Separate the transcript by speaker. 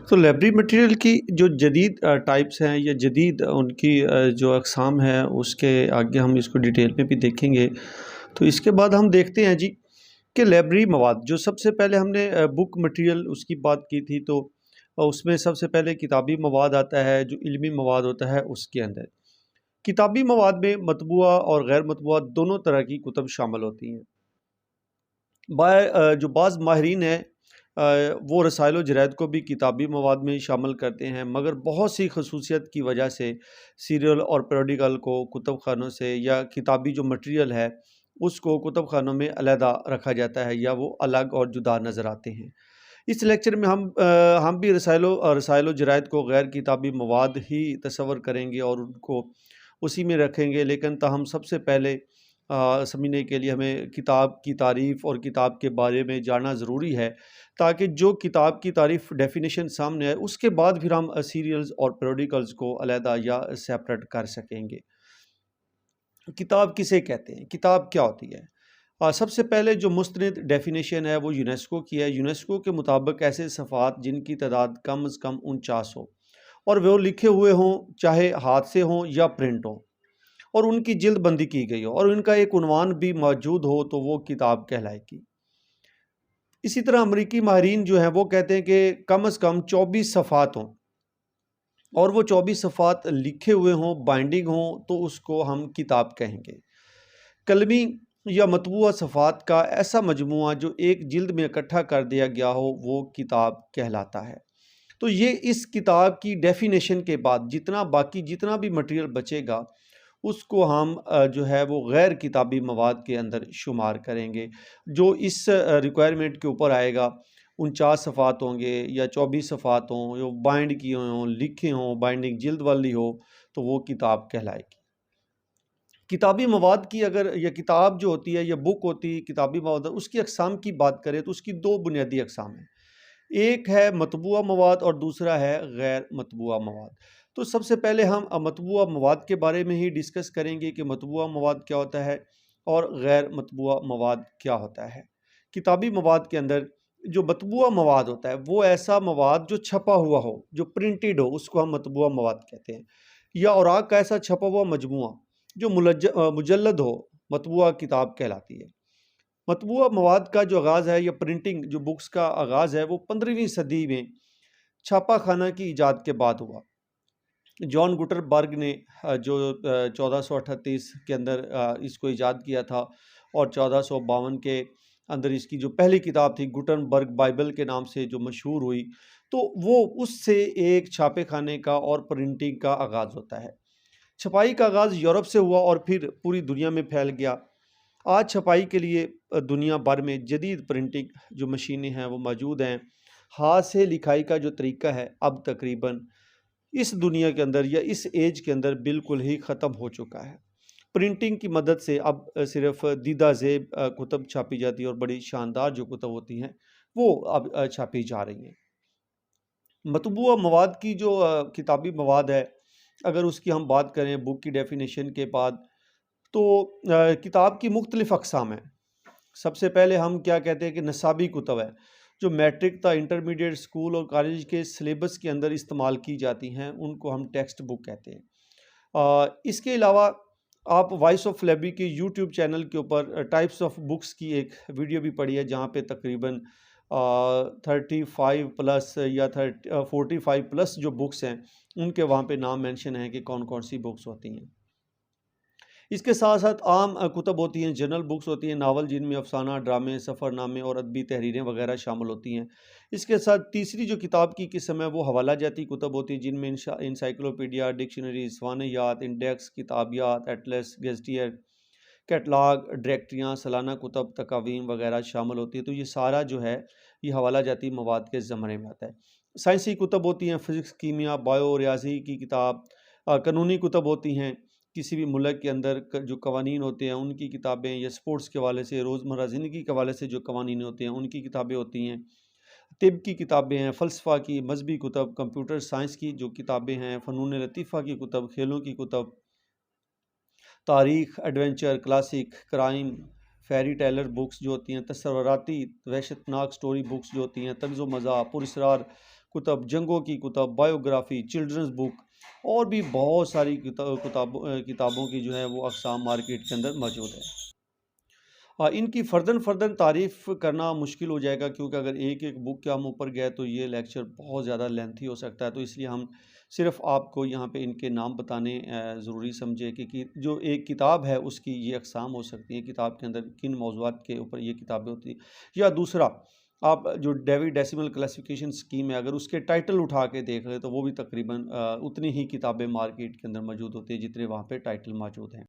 Speaker 1: तो library material की जो जदीद टाइप्स हैं या जदीद उनकी जो अक़साम है उसके आगे हम इसको डिटेल में भी देखेंगे। तो इसके बाद हम देखते हैं जी कि लाइब्रेरी मवाद जो सबसे पहले हमने बुक मटेरियल उसकी बात की थी, तो उसमें सबसे पहले किताबी मवाद आता है जो इल्मी मवाद होता है उसके अंदर। किताबी मवाद में मतबूआ और गैर मतबूआ दोनों तरह की कुतब शामिल होती हैं। जो बाज़ माहिरीन हैं वो रसाइल व जराइद को भी किताबी मवाद में शामिल करते हैं, मगर बहुत सी खसूसियत की वजह से सीरियल और पेरियोडिकल को कुतब खानों से या किताबी जो मटेरियल है उसको कुतब खानों में अलहदा रखा जाता है या वो अलग और जुदा नज़र आते हैं। इस लेक्चर में हम भी रसाइल व जराइद को गैर किताबी मवाद ही तस्वर करेंगे और उनको उसी में रखेंगे, लेकिन ताहम सबसे पहले समझने के लिए हमें किताब की तारीफ़ और किताब के बारे में जानना ज़रूरी है, ताकि जो किताब की तारीफ़ डेफिनेशन सामने आए उसके बाद फिर हम सीरियल्स और पेरियोडिकल्स को अलहदा या सेपरेट कर सकेंगे। किताब किसे कहते हैं? किताब क्या होती है? सबसे पहले जो मुस्तनद डेफिनेशन है वो यूनेस्को की है। यूनेस्को के मुताबिक ऐसे सफ़ात जिनकी तादाद कम अज़ कम 49 हो और वो लिखे हुए हों, चाहे हाथ से हों या प्रिंट हों, और उनकी जिल्दबंदी की गई हो और उनका एक उन्वान भी मौजूद हो, तो वो किताब कहलाएगी। इसी तरह अमरीकी माहिरीन जो हैं वो कहते हैं कि कम अज़ कम 24 सफ़ात हों और वो 24 सफ़ात लिखे हुए हों, बाइंडिंग हों, तो उसको हम किताब कहेंगे। कलमी या मतबूआ सफ़ात का ऐसा मजमुआ जो एक जिल्द में इकट्ठा कर दिया गया हो वो किताब कहलाता है। तो ये इस किताब की डेफिनेशन के बाद जितना भी मटेरियल बचेगा उसको हम जो है वो गैर किताबी मवाद के अंदर शुमार करेंगे। जो इस रिक्वायरमेंट के ऊपर आएगा, 49 सफ़ात होंगे या 24 सफ़ात हों, जो बाइंड किए हों, लिखे हों, बाइंडिंग जिल्द वाली हो, तो वो किताब कहलाएगी। किताबी मवाद की अगर या किताब जो होती है या बुक होती है किताबी मवाद, उसकी अक़साम की बात करें तो उसकी दो बुनियादी अक़साम हैं। एक है मतबूआ मवाद और दूसरा है गैर मतबूआ मवाद। तो सबसे पहले हम मतबूआ मवाद के बारे में ही डिस्कस करेंगे कि मतबूआ मवाद क्या होता है और गैर मतबूआ मवाद क्या होता है। किताबी मवाद के अंदर जो मतबूआ मवाद होता है वो ऐसा मवाद जो छपा हुआ हो, जो प्रिंटेड हो, उसको हम मतबूआ मवाद कहते हैं। या औराक का ऐसा छपा हुआ मजमुआ जो मुजल्लद हो, मतबूआ किताब कहलाती है। मतबूआ मवाद का जो आगाज़ है या प्रिंटिंग जो बुक्स का आगाज़ है वो 15वीं सदी में छापा खाना की ईजाद के बाद हुआ। जॉन गुटनबर्ग ने जो 1438 के अंदर इसको ईजाद किया था और 1452 के अंदर इसकी जो पहली किताब थी गुटनबर्ग बाइबल के नाम से जो मशहूर हुई, तो वो उससे एक छापे खाने का और प्रिंटिंग का आगाज़ होता है। छपाई का आगाज़ यूरोप से हुआ और फिर पूरी दुनिया में फैल गया। आज छपाई के लिए दुनिया भर में जदीद प्रिंटिंग जो मशीनें हैं वो मौजूद हैं। हाथ से लिखाई का जो तरीका है अब तकरीबन इस दुनिया के अंदर या इस एज के अंदर बिल्कुल ही ख़त्म हो चुका है। प्रिंटिंग की मदद से अब सिर्फ दीदा ज़ेब कुतब छापी जाती है और बड़ी शानदार जो कुतब होती हैं वो अब छापी जा रही हैं। मतबूआ मवाद की जो किताबी मवाद है, अगर उसकी हम बात करें बुक की डेफिनेशन के बाद, तो किताब की मुख्तलिफ़ अक़साम हैं। सबसे पहले हम क्या कहते हैं कि नसाबी कुतब है, जो मैट्रिक ता इंटरमीडिएट स्कूल और कॉलेज के सिलेबस के अंदर इस्तेमाल की जाती हैं, उनको हम टेक्स्ट बुक कहते हैं। इसके अलावा आप वॉइस ऑफ लाइब्रेरी के यूट्यूब चैनल के ऊपर टाइप्स ऑफ बुक्स की एक वीडियो भी पड़ी है, जहाँ पे तकरीबन 35 प्लस या 45 प्लस जो बुक्स हैं उनके वहाँ पे नाम मेंशन है कि कौन कौन सी बुक्स होती हैं। इसके साथ साथ आम कुतब होती हैं, जनरल बुक्स होती हैं, नावल जिनमें अफसाना, ड्रामे, सफ़रनामे और अदबी तहरीरें वगैरह शामिल होती हैं। इसके साथ तीसरी जो किताब की किस्म है वो हवाला जाती कुतब होती है, जिनमें इंसाइक्लोपीडिया, डिक्शनरी, सवानयात, इंडेक्स, किताबियात, एटलस, गेज़टियर, कैटलॉग, डायरेक्टरियाँ, सालाना कुतब, तकावीम वगैरह शामिल होती है। तो ये सारा जो है ये हवाला जाती मवाद के ज़मरे में आता है। साइंसी कुतब होती हैं, फ़िज़िक्स, कीमिया, बायो, रियाज़ी की किताब, कानूनी कुतब होती हैं, किसी भी मुल्क के अंदर जो कवानीन होते हैं उनकी किताबें, या स्पोर्ट्स के हवाले से, रोज़मर्रा ज़िंदगी के हवाले से जो कवानीन होते हैं उनकी किताबें होती हैं। तिब की किताबें हैं, फ़लसफ़ा की, मज़हबी कुतब, कंप्यूटर साइंस की जो किताबें हैं, फ़नून लतीफ़ा की कुतब, खेलों की कुतब, तारीख़, एडवेंचर, क्लासिक, क्राइम, फेरी टेलर बुक्स जो होती हैं, तसव्वुराती वहशतनाक स्टोरी बुक्स जो होती हैं, तंज़ व मज़ाह, पुरअसरार कुतब, जंगों की कुतब, बायोग्राफ़ी, चिल्ड्रंस बुक और भी बहुत सारी किताबों की जो है वो अक़साम मार्केट के अंदर मौजूद है। इनकी फ़र्दन-फ़र्दन तारीफ़ करना मुश्किल हो जाएगा, क्योंकि अगर एक-एक बुक के हम ऊपर गए तो ये लेक्चर बहुत ज़्यादा लेंथी हो सकता है। तो इसलिए हम सिर्फ़ आपको यहाँ पे इनके नाम बताने ज़रूरी समझे कि जो एक किताब है उसकी ये अक़साम हो सकती हैं, किताब के अंदर किन मौज़ूआत के ऊपर ये किताबें होती हैं। या दूसरा, आप जो डेविड डेसिमल क्लासिफ़िकेशन स्कीम है, अगर उसके टाइटल उठा के देख लें तो वो भी तकरीबन उतनी ही किताबें मार्केट के अंदर मौजूद होती हैं जितने वहाँ पे टाइटल मौजूद हैं।